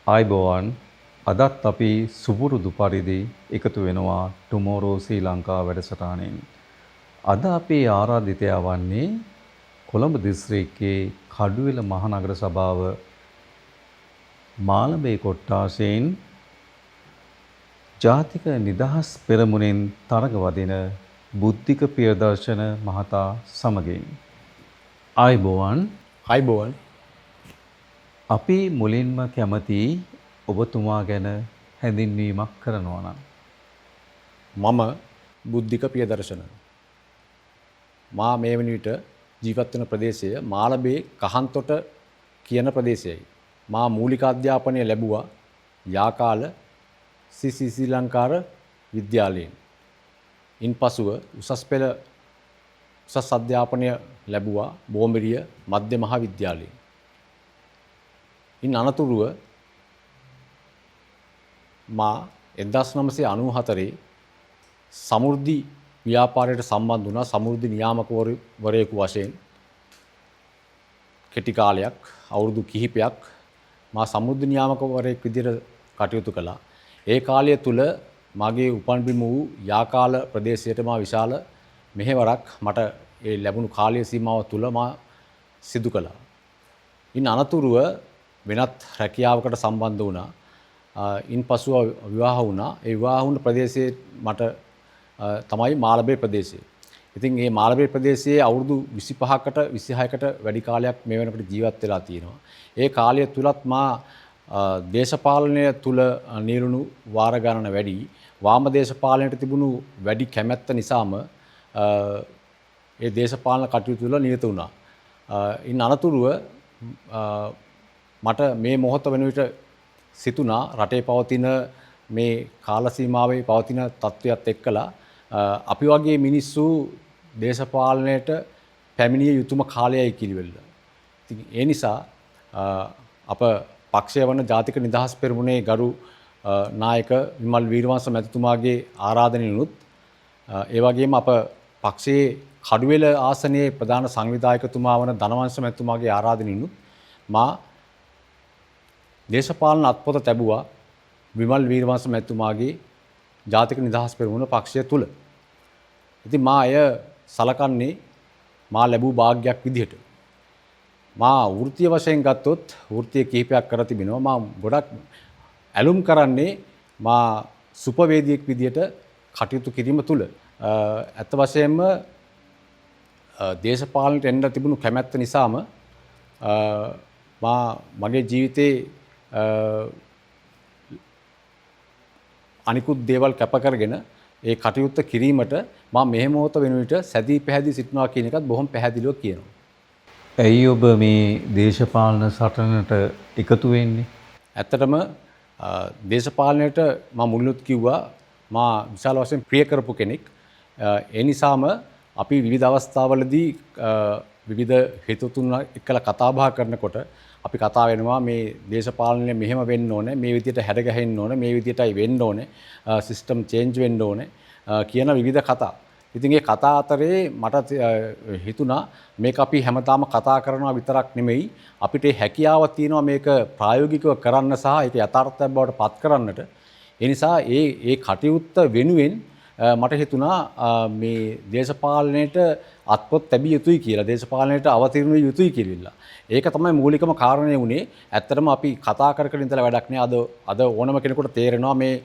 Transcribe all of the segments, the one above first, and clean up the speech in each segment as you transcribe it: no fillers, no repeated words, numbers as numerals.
ආයිබෝවන් අදත් අපි සුපුරුදු පරිදි එකතු වෙනවා ටුමෝරෝ ශ්‍රී ලංකා වැඩසටහනෙන්. අද අපේ ආරාධිතයා වන්නේ කොළඹ දිස්ත්‍රික්කයේ කඩුවෙල මහනගර සභාව මාළඹේ කොට්ටාසයෙන් ජාතික නිදහස් පෙරමුණෙන් තරග වදින බුද්ධික ප්‍රියදර්ශන මහතා සමගින්. ආයිබෝවන් අපි මුලින්ම කැමති ඔබතුමා ගැන හැඳින්වීමක් කරනවා නම්. මම බුද්ධික ප්‍රියදර්ශන. මා මේ වන විට ජීවත් වන ප්‍රදේශය මාළඹේ කහන්තොට කියන ප්‍රදේශයයි. මා මූලික අධ්‍යාපනය ලැබුවා යාකාල ශ්‍රී ලංකාර විද්‍යාලයෙන්. ඉන්පසුව උසස් අධ්‍යාපනය ලැබුවා බෝම්බිරිය මධ්‍ය මහා විද්‍යාලයෙන්. ඉන් අනතුරුව මා 1994 සමෘද්ධි ව්‍යාපාරයට සම්බන්ධ වුණා. සමෘද්ධි නියාමකවරයෙකු වශයෙන් කෙටි කාලයක් අවුරුදු කිහිපයක් මා සමෘද්ධි නියාමකවරයෙක් විදිහට කටයුතු කළා. ඒ කාලය තුල මාගේ උපන් බිම වූ යාකාල ප්‍රදේශයට මා විශාල මෙහෙවරක් මට ඒ ලැබුණු කාලීය සීමාව තුල මා සිදු කළා. ඉන් අනතුරුව වෙනත් රැකියාවකට සම්බන්ධ වුණා. ඉන්පසුව විවාහ වුණා. ඒ විවාහ වුණ ප්‍රදේශයේ මට තමයි මාළඹේ ප්‍රදේශය. ඉතින් මේ මාළඹේ ප්‍රදේශයේ අවුරුදු 25කට 26කට වැඩි කාලයක් මේ වෙනකොට ජීවත් වෙලා තියෙනවා. ඒ කාලය තුලත් මා දේශපාලනය තුල නිරුණු වාර ගණන වැඩි. වාම දේශපාලනයට තිබුණු වැඩි කැමැත්ත නිසාම ඒ දේශපාලන කටයුතු වල නිරත වුණා. ඉන් අනතුරුව මට මේ මොහොත වෙන විට සිතුණා රටේ පවතින මේ කාල සීමාවේ පවතින තත්ත්වයක් එක්කලා අපි වගේ මිනිස්සු දේශපාලනයට පැමිණිය යුතුම කාලයයි කිලිවෙල. ඉතින් ඒ නිසා අප පක්ෂය වන ජාතික නිදහස් පෙරමුණේ ගරු නායක විමල් වීරවංශ මැතිතුමාගේ ආරාධනෙනුත් ඒ වගේම අප පක්ෂයේ කඩුවෙල ආසනයේ ප්‍රධාන සංවිධායකතුමා වන ධනවංශ මැතිතුමාගේ ආරාධනෙනුත් මා දේශපාලන අත්පොත ලැබුවා විමල් වීරවංශ මැතිතුමාගේ ජාතික නිදහස් පෙරමුණ පක්ෂය තුල. ඉතින් මා අය සලකන්නේ මා ලැබූ වාග්යක් විදිහට. මා වෘත්තීය වශයෙන් ගත්තොත් වෘත්තීය කිහිපයක් කර තිබෙනවා. මා ගොඩක් ඇලුම් කරන්නේ මා සුපවේදියෙක් විදිහට කටයුතු කිරීම තුල. ඇත්ත වශයෙන්ම දේශපාලනයට එන්න තිබුණු කැමැත්ත නිසාම මගේ ජීවිතේ අනිකුත් දේවල් කැප කරගෙන ඒ කටයුත්ත කිරීමට මම මෙහෙ මොහොත වෙන විට සැදී පැහැදී සිටිනවා කියන එකත් බොහොම පැහැදිලිව කියනවා. ඇයි ඔබ මේ දේශපාලන සටනට එකතු වෙන්නේ? ඇත්තටම දේශපාලනයට මම මුලිනුත් කිව්වා මා විශාල වශයෙන් ප්‍රිය කරපු කෙනෙක්. ඒ නිසාම අපි විවිධ අවස්ථාවලදී විවිධ හේතුතුන් එක්කලා කතා බහ කරනකොට අපි කතා වෙනවා මේ දේශපාලනය මෙහෙම වෙන්න ඕනේ, මේ විදිහට හැඩගැහෙන්න ඕනේ, මේ විදිහටයි වෙන්න ඕනේ, සිස්ටම් චේන්ජ් වෙන්න ඕනේ කියන විවිධ කතා. ඉතින් ඒ කතා අතරේ මට හිතුණා මේක අපි හැමදාම කතා කරනවා විතරක් නෙමෙයි අපිට හැකියාව තියෙනවා මේක ප්‍රායෝගිකව කරන්න සහ ඒක යථාර්ථයක් බවට පත් කරන්නට. ඒ නිසා ඒ කටයුත්ත වෙනුවෙන් මට හිතුණා මේ දේශපාලනයට අත්පොත් ලැබිය යුතුයි කියලා, දේශපාලනයට අවතීර්ණ විය යුතුයි කියලා. ඒක තමයි මූලිකම කාරණය වුණේ. ඇත්තටම අපි කතා කර කර ඉඳලා වැඩක් නෑ. අද ඕනම කෙනෙකුට තේරෙනවා මේ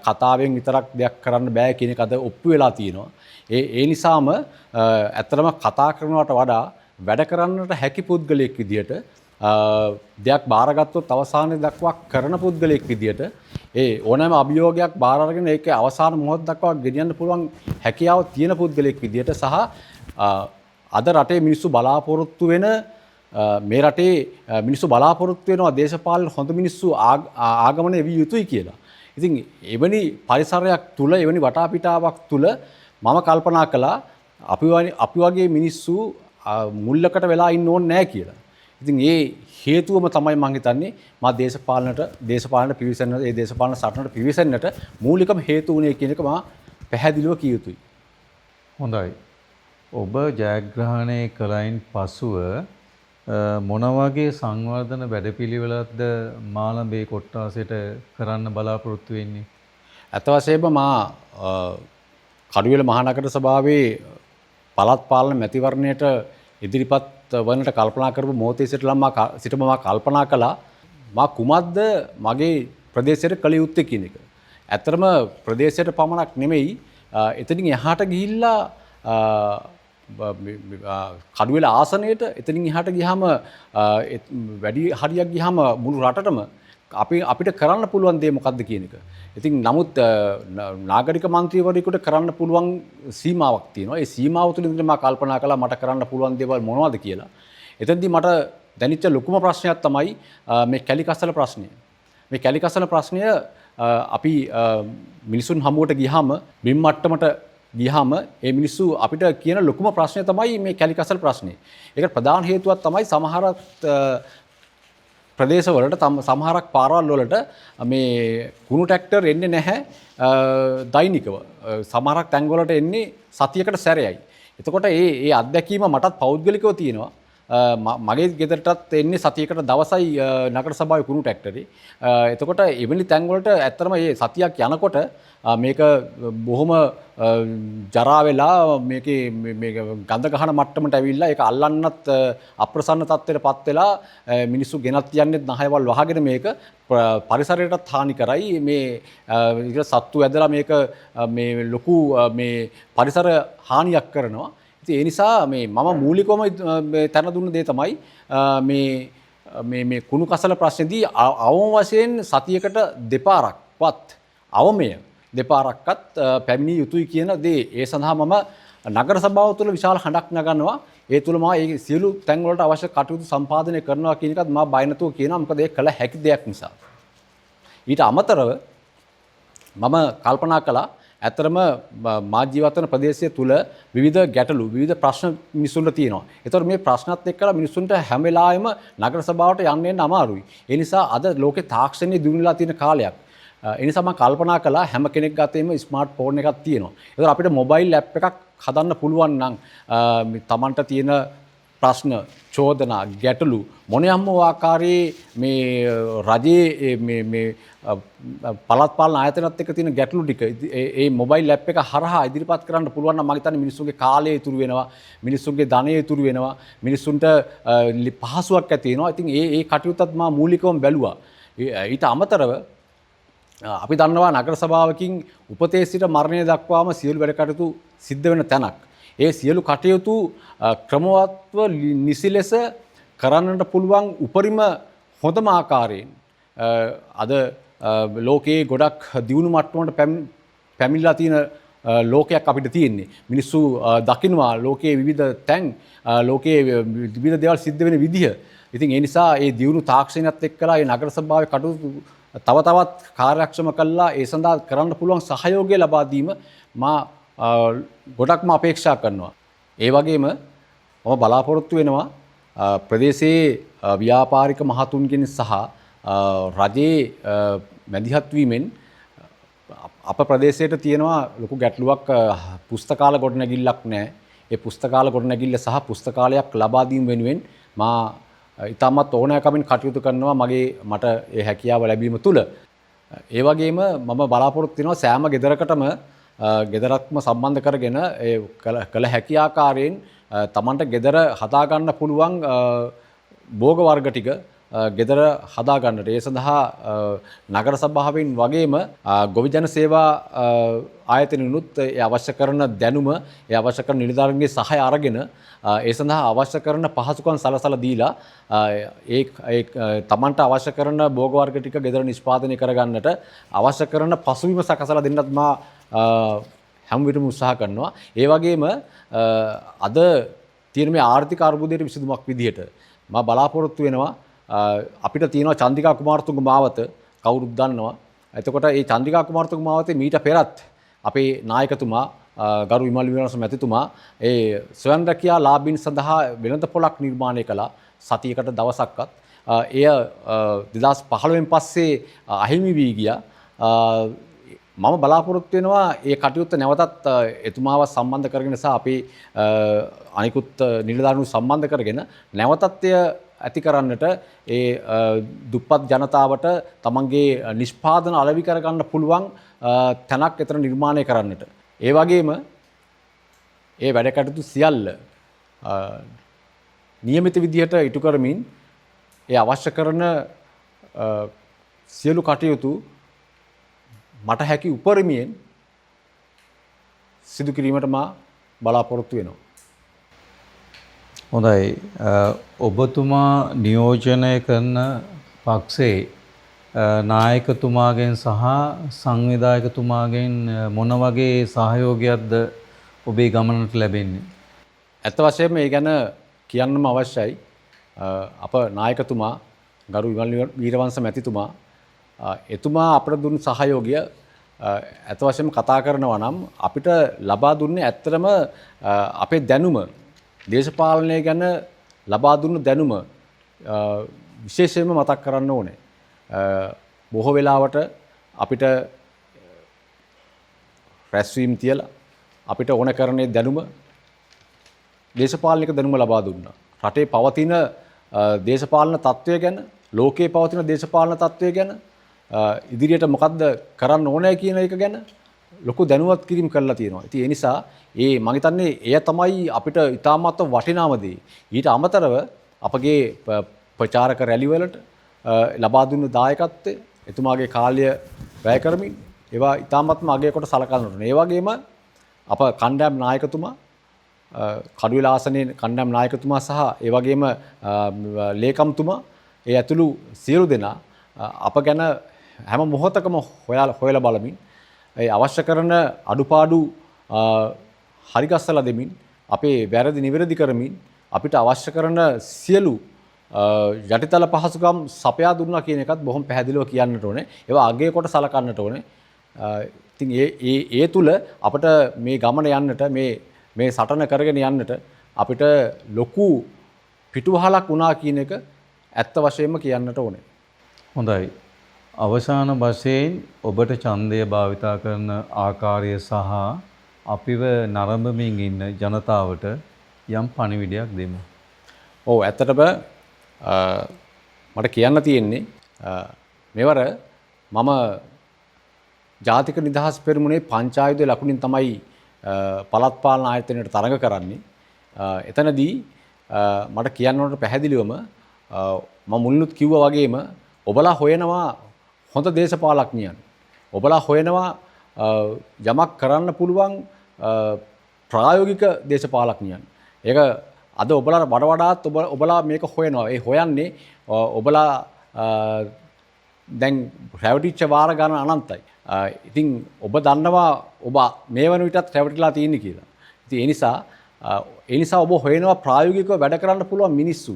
කතාවෙන් විතරක් දෙයක් කරන්න බෑ කියන එක අද ඔප්පු වෙලා තියෙනවා. ඒ නිසාම ඇත්තටම කතා කරනවට වඩා වැඩ කරන්නට හැකි පුද්ගලයෙක් විදියට දෙයක් බාරගත්තොත් අවසානයේ දක්වා කරන පුද්ගලයෙක් විදියට ඒ ඕනෑම අභියෝගයක් බාර අරගෙන ඒකේ අවසාන මොහොත දක්වා ගෙනියන්න පුළුවන් හැකියාව තියෙන පුද්ගලයෙක් විදියට සහ අද රටේ මිනිස්සු බලාපොරොත්තු වෙන මේ රටේ මිනිස්සු බලාපොරොත්තු වෙනවා දේශපාලන හොඳ මිනිස්සු ආගමනය විය යුතුයි කියලා. ඉතින් එවැනි පරිසරයක් තුල එවැනි වටාපිටාවක් තුල මම කල්පනා කළා අපි වගේ මිනිස්සු මුල්ලකට වෙලා ඉන්න ඕනේ නැහැ කියලා. ඉතින් ඒ හේතුවම තමයි මම හිතන්නේ මා දේශපාලනට පිවිසෙන්න ඒ දේශපාලන සටනට පිවිසෙන්නට මූලිකම හේතු වුණේ කියන එක මා පැහැදිලිව කිය යුතුයි. හොඳයි. ඔබ ජයග්‍රහණය කළයින් පසුව මොන වගේ සංවර්ධන වැඩපිළිවෙලක්ද මාළඹේ කොට්ටාසයට කරන්න බලාපොරොත්තු වෙන්නේ? අත වශයෙන්ම මා කඩුවෙල මහනගර සභාවේ පළාත් පාලන මැතිවරණයට ඉදිරිපත් වන්නට කල්පනා කරපු මොහොතේ සිටම මා කල්පනා කළා මා කුමක්ද මගේ ප්‍රදේශයට කළ යුත්තේ කියන එක. ඇත්තටම ප්‍රදේශයට පමණක් නෙමෙයි එතනින් එහාට ගිහිල්ලා කඩුවෙල ආසනයට එතනින් එහාට ගියාම වැඩි හරියක් ගියාම මුළු රටටම අපිට කරන්න පුළුවන් දේ මොකක්ද කියන එක. ඉතින් නමුත් නාගරික මන්ත්‍රීවරයෙකුට කරන්න පුළුවන් සීමාවක් තියෙනවා. ඒ සීමාව තුළ ඉඳන් මම කල්පනා කළා මට කරන්න පුළුවන් දේවල් මොනවද කියලා. එතෙන්දී මට දැනෙච්ච ලොකුම ප්‍රශ්නයක් තමයි මේ කැලිකසල ප්‍රශ්නය. මේ කැලිකසල ප්‍රශ්නය අපි මිනිසුන් හමුවට ගියාම බිම් මට්ටමට ගියාම ඒ මිනිස්සු අපිට කියන ලොකුම ප්‍රශ්නය තමයි මේ කැලිකසල් ප්‍රශ්නේ. ඒකට ප්‍රධාන හේතුවක් තමයි සමහර ප්‍රදේශවලට සමහරක් පාරවල් වලට මේ කුණු ට්‍රැක්ටර් එන්නේ නැහැ දෛනිකව. සමහරක් තැන් වලට එන්නේ සතියකට සැරයයි. එතකොට ඒ අත්දැකීම මටත් පෞද්ගලිකව තියෙනවා. මගේ ගෙදරටත් එන්නේ සතියකට දවසයි නගර සභාවේ කුණු ට්‍රැක්ටරේ. එතකොට එවැනි තැන් වලට ඇත්තටම මේ සතියක් යනකොට මේක බොහොම ජරා වෙලා මේකේ මේක ගඳ ගහන මට්ටමට ඇවිල්ලා ඒක අල්ලන්නත් අප්‍රසන්න තත්ත්වයටපත් වෙලා මිනිස්සු ගෙනත් යන්නේ නහයවල් වහගෙන මේක පරිසරයටත් හානි කරයි මේ සත්තු ඇදලා මේක මේ ලොකු මේ පරිසර හානියක් කරනවා. ඉතින් ඒ නිසා මේ මම මූලිකවම තැන දුන්න දේ තමයි මේ කුණු කසල ප්‍රශ්නේදී අවම වශයෙන් සතියකට දෙපාරක්වත් අවමය දෙපාරක්වත් පැමිණිය යුතුයි කියන දේ. ඒ සඳහා මම නගර සභාව තුළ විශාල හඬක් නගනවා. ඒ තුළ මම ඒ සියලු තැන් වලට අවශ්‍ය කටයුතු සම්පාදනය කරනවා කියන එකත් මම බය නැතුව කියනවා. මොකද ඒක කළ හැකි දෙයක් නිසා. ඊට අමතරව මම කල්පනා කළා ඇත්තරම මා ජීවත් වන ප්‍රදේශය තුල විවිධ ගැටලු විවිධ ප්‍රශ්න මිනිසුන්ට තියෙනවා. ඒතකොට මේ ප්‍රශ්නත් එක්කලා මිනිසුන්ට හැම වෙලාවෙම නගර සභාවට යන්න එන්න අමාරුයි. ඒ නිසා අද ලෝකේ තාක්ෂණය දියුණුලා තියෙන කාලයක්. ඒ නිසා මම කල්පනා කළා හැම කෙනෙක් ගාතේම ස්මාර්ට් ෆෝන් එකක් තියෙනවා. ඒතකොට අපිට මොබයිල් ඇප් එකක් හදන්න පුළුවන් නම් තමන්ට තියෙන ප්‍රශ්න, චෝදනා, ගැටලු මොනියම් ආකාරයේ මේ රජයේ මේ පළාත් පාලන ආයතනත් එක්ක තියෙන ගැටලු ටික ඒ මොබයිල් ඇප් එක හරහා ඉදිරිපත් කරන්න පුළුවන් නම් මම හිතන්නේ මිනිස්සුන්ගේ කාලය ඉතුරු වෙනවා, මිනිස්සුන්ගේ ධනය ඉතුරු වෙනවා, මිනිස්සුන්ට පහසුවක් ඇති වෙනවා. ඉතින් ඒ කටයුත්තත් මම මූලිකවම බැලුවා. ඊට අමතරව අපි දන්නවා නගර සභාවකින් උපතේ සිට මරණය දක්වාම සියලු වැඩ කටයුතු සිද්ධ වෙන තැනක්. ඒ සියලු කටයුතු ක්‍රමවත්ව නිසි ලෙස කරන්නට පුළුවන් උපරිම හොඳම ආකාරයෙන් අද ලෝකයේ ගොඩක් දියුණු මට්ටමකට පැමිණලා තියෙන ලෝකයක් අපිට තියෙන්නේ. මිනිස්සු දකින්නවා ලෝකයේ විවිධ තැන් ලෝකයේ විවිධ දේවල් සිද්ධ වෙන විදිහ. ඉතින් ඒ නිසා ඒ දියුණු තාක්ෂණයත් එක්කලා ඒ නගර සභාවේ කටයුතු තව තවත් කාර්යක්ෂම කළා ඒ සඳහා කරන්න පුළුවන් සහයෝගය ලබා දීම මා ගොඩක්ම අපේක්ෂා කරනවා. ඒ වගේම මම බලාපොරොත්තු වෙනවා ප්‍රදේශයේ ව්‍යාපාරික මහතුන්ගෙන් සහ රජයේ මැදිහත් වීමෙන් අප ප්‍රදේශයට තියෙනවා ලොකු ගැටලුවක් පුස්තකාල ගොඩනැගිල්ලක් නැහැ. ඒ පුස්තකාල ගොඩනැගිල්ල සහ පුස්තකාලයක් ලබා දීම වෙනුවෙන් මා ඉතාමත් ඕනෑකමින් කටයුතු කරනවා මට ඒ හැකියාව ලැබීම තුළ. ඒ වගේම මම බලාපොරොත්තු වෙනවා සෑම ගෙදරකටම ගෙදරක්ම සම්බන්ධ කරගෙන ඒ කළ හැකි ආකාරයෙන් තමන්ට ගෙදර හදාගන්න පුළුවන් භෝග වර්ග ටික ගෙදර හදා ගන්නට ඒ සඳහා නගර සභාවෙන් වගේම ගොවිජන සේවා ආයතනිනුත් ඒ අවශ්‍ය කරන දැනුම ඒ අවශ්‍ය කරන නිලධාරීන්ගේ සහාය අරගෙන ඒ සඳහා අවශ්‍ය කරන පහසුකම් සලසලා දීලා ඒ තමන්ට අවශ්‍ය කරන භෝග වර්ග ටික ගෙදර නිෂ්පාදනය කරගන්නට අවශ්‍ය කරන පසුබිම සකසලා දෙන්නත් මා හැම විටම උත්සාහ කරනවා. ඒ වගේම අද තියෙන මේ ආර්ථික අර්බුදයට විසඳුමක් විදිහට මා බලාපොරොත්තු වෙනවා අපිට තියෙනවා චන්ද්‍රිකා කුමාරතුංග මාවත කවුරුත් දන්නවා. එතකොට මේ චන්ද්‍රිකා කුමාරතුංග මාවතේ මීට පෙරත් අපේ නායකතුමා ගරු විමල් විමර්ශන මැතිතුමා ඒ ස්වයං රැකියා ලාභීන් සඳහා වෙළඳ පොලක් නිර්මාණය කළා සතියකට දවසක්වත්. එය 2015න් පස්සේ අහිමි වී ගියා. මම බලාපොරොත්තු වෙනවා ඒ කටයුත්ත නැවතත් එතුමාව සම්බන්ධ කරගෙන සහ අපේ අනිකුත් නිලධාරීන් සම්බන්ධ කරගෙන නැවතත් එය ඇති කරන්නට ඒ දුප්පත් ජනතාවට තමන්ගේ නිෂ්පාදන අලෙවි කරගන්න පුළුවන් තැනක් එතන නිර්මාණය කරන්නට. ඒ වගේම ඒ වැඩ කටයුතු සියල්ල නියමිත විදිහට ඉටු කරමින් ඒ අවශ්‍ය කරන සියලු කටයුතු මට හැකි උපරිමයෙන් සිදු කිරීමට මා බලාපොරොත්තු වෙනවා. හොඳයි. ඔබතුමා නියෝජනය කරන පක්ෂේ නායකතුමාගෙන් සහ සංවිධායකතුමාගෙන් මොන වගේ සහයෝගයක්ද ඔබේ ගමනට ලැබෙන්නේ? ඇත්ත වශයෙන්ම මේ ගැන කියන්නම අවශ්‍යයි. අප නායකතුමා ගරු විමල් වීරවංශ මැතිතුමා එතුමා අපට දුන්න සහයෝගය ඇත්ත වශයෙන්ම කතා කරනවා නම් අපිට ලබා දුන්නේ ඇත්තටම අපේ දැනුම දේශපාලනය ගැන ලබා දුන්න දැනුම විශේෂයෙන්ම මතක් කරන්න ඕනේ. බොහෝ වෙලාවට අපිට රැස්වීම් තියලා අපිට ඕන කරන්නේ දැනුම දේශපාලනික දැනුම ලබා දුන්නා. රටේ පවතින දේශපාලන තත්ත්වය ගැන, ලෝකයේ පවතින දේශපාලන තත්ත්වය ගැන, ඉදිරියට මොකද්ද කරන්න ඕනේ කියන එක ගැන ලොකු දැනුවත් කිරීම කරලා තියෙනවා. ඉතින් ඒ නිසා මම හිතන්නේ එය තමයි අපිට ඉතාමත් වටිනාම දේ. ඊට අමතරව අපගේ ප්‍රචාරක රැලි වලට ලබා දුන්න දායකත්වය එතුමාගේ කාලය වැය කරමින් ඒවා ඉතාමත්ම අගය කොට සලකන්න ඕනේ. ඒ වගේම අප කණ්ඩායම් නායකතුමා කඩුවෙල ආසනයේ කණ්ඩායම් නායකතුමා සහ ඒ වගේම ලේකම්තුමා ඒ ඇතුළු සියලු දෙනා අප ගැන හැම මොහොතකම හොයලා බලමින් ඒ අවශ්‍ය කරන අඩුපාඩු හරිගස්සලා දෙමින් අපේ වැරදි නිවැරදි කරමින් අපිට අවශ්‍ය කරන සියලු යටිතල පහසුකම් සපයා දුන්නා කියන එකත් බොහොම පැහැදිලිව කියන්නට ඕනේ. ඒවා අගය කොට සලකන්නට ඕනේ. ඉතින් ඒ තුල අපිට මේ ගමන යන්නට මේ සටන කරගෙන යන්නට අපිට ලොකු පිටුවහලක් වුණා කියන එක ඇත්ත වශයෙන්ම කියන්නට ඕනේ. හොඳයි. අවසාන වශයෙන් ඔබට ඡන්දය භාවිතා කරන ආකාරය සහ අපිව නරඹමින් ඉන්න ජනතාවට යම් පණිවිඩයක් දෙමු. ඔව් ඇත්තටම මට කියන්න තියෙන්නේ මෙවර මම ජාතික නිදහස් පෙරමුණේ පංචායුධ ලකුණින් තමයි පළාත් පාලන ආයතනයට තරඟ කරන්නේ. එතනදී මට කියන්න ඕනට පැහැදිලිවම මම මුලිනුත් කිව්වා වගේම ඔබලා හොයනවා හොඳ දේශපාලඥයන්. ඔබලා හොයනවා යමක් කරන්න පුළුවන් ප්‍රායෝගික දේශපාලඥයන්. ඒක අද ඔබලා වඩාත් ඔබලා මේක හොයනවා. ඒ හොයන්නේ ඔබලා දැන් රැවටිච්ච වාර ගන්න අනන්තයි. ඉතින් ඔබ දන්නවා ඔබ මේ වන විටත් රැවටිලා තියෙන්නේ කියලා. ඉතින් ඒ නිසා ඔබ හොයනවා ප්‍රායෝගිකව වැඩ කරන්න පුළුවන් මිනිස්සු.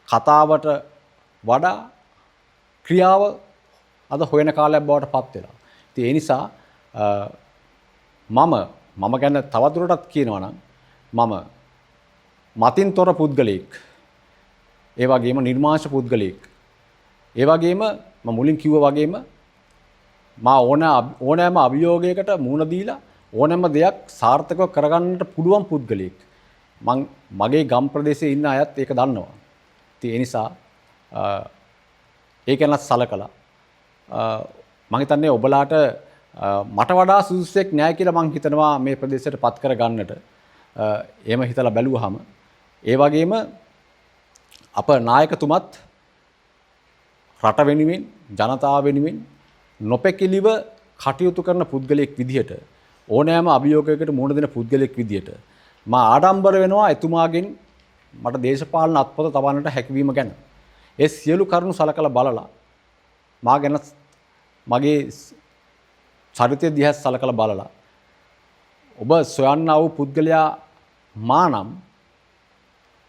කතාවට වඩා ක්‍රියාව අද හොයන කාලයක් බවට පත් වෙලා. ඉතින් ඒ නිසා මම ගැන තවදුරටත් කියනවා නම් මම මතින් තොර පුද්ගලයෙක්. ඒ වගේම නිර්මාංශ පුද්ගලයෙක්. ඒ වගේම මම මුලින් කිව්වා වගේම මා ඕනෑම අභියෝගයකට මුහුණ දීලා ඕනෑම දෙයක් සාර්ථකව කරගන්නට පුළුවන් පුද්ගලයෙක්. මගේ ගම් ප්‍රදේශයේ ඉන්න අයත් ඒක දන්නවා. ඉතින් ඒ නිසා ඒක ගැන සලකලා මම හිතන්නේ ඔබලාට මට වඩා සුදුසුෙක් නැහැ කියලා මම හිතනවා මේ ප්‍රදේශයට පත් කර ගන්නට. එහෙම හිතලා බැලුවාම ඒ වගේම අප නායකතුමත් රට වෙනුවෙන් ජනතාව වෙනුවෙන් නොපැකිලිව කටයුතු කරන පුද්ගලයෙක් විදිහට ඕනෑම අභියෝගයකට මුහුණ දෙන පුද්ගලයෙක් විදිහට මා ආඩම්බර වෙනවා එතුමාගෙන් මට දේශපාලන අත්පොත තබන්නට හැකියවීම ගැන. ඒ සියලු කරුණු සලකලා බලලා මා ගැන මගේ චරිතය දිහා සලකලා බලලා ඔබ සොයන්නා වූ පුද්ගලයා මා නම්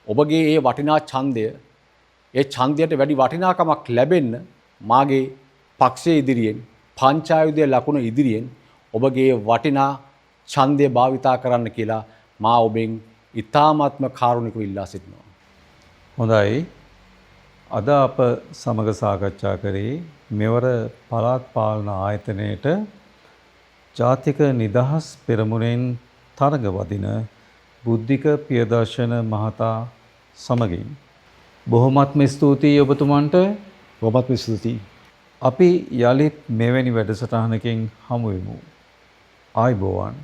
ඔබගේ ඒ වටිනා ඡන්දය ඒ ඡන්දයට වැඩි වටිනාකමක් ලැබෙන්න මාගේ පක්ෂයේ ඉදිරියෙන් පංචායුධයේ ලකුණ ඉදිරියෙන් ඔබගේ වටිනා ඡන්දය භාවිතා කරන්න කියලා මා ඔබෙන් ඉතාමත්ම කාරුණිකව ඉල්ලා සිටිනවා. හොඳයි. අද අප සමග සාකච්ඡා කරේ මෙවර පළාත් පාලන ආයතනයේට ජාතික නිදහස් පෙරමුණෙන් තරඟ වදින බුද්ධික පියදර්ශන මහතා සමගින්. බොහොමත්ම ස්තුතියි ඔබතුමන්ට. ඔබත් ස්තුතියි. අපි යලිත් මෙවැනි වැඩසටහනකින් හමු වෙමු. ආයුබෝවන්.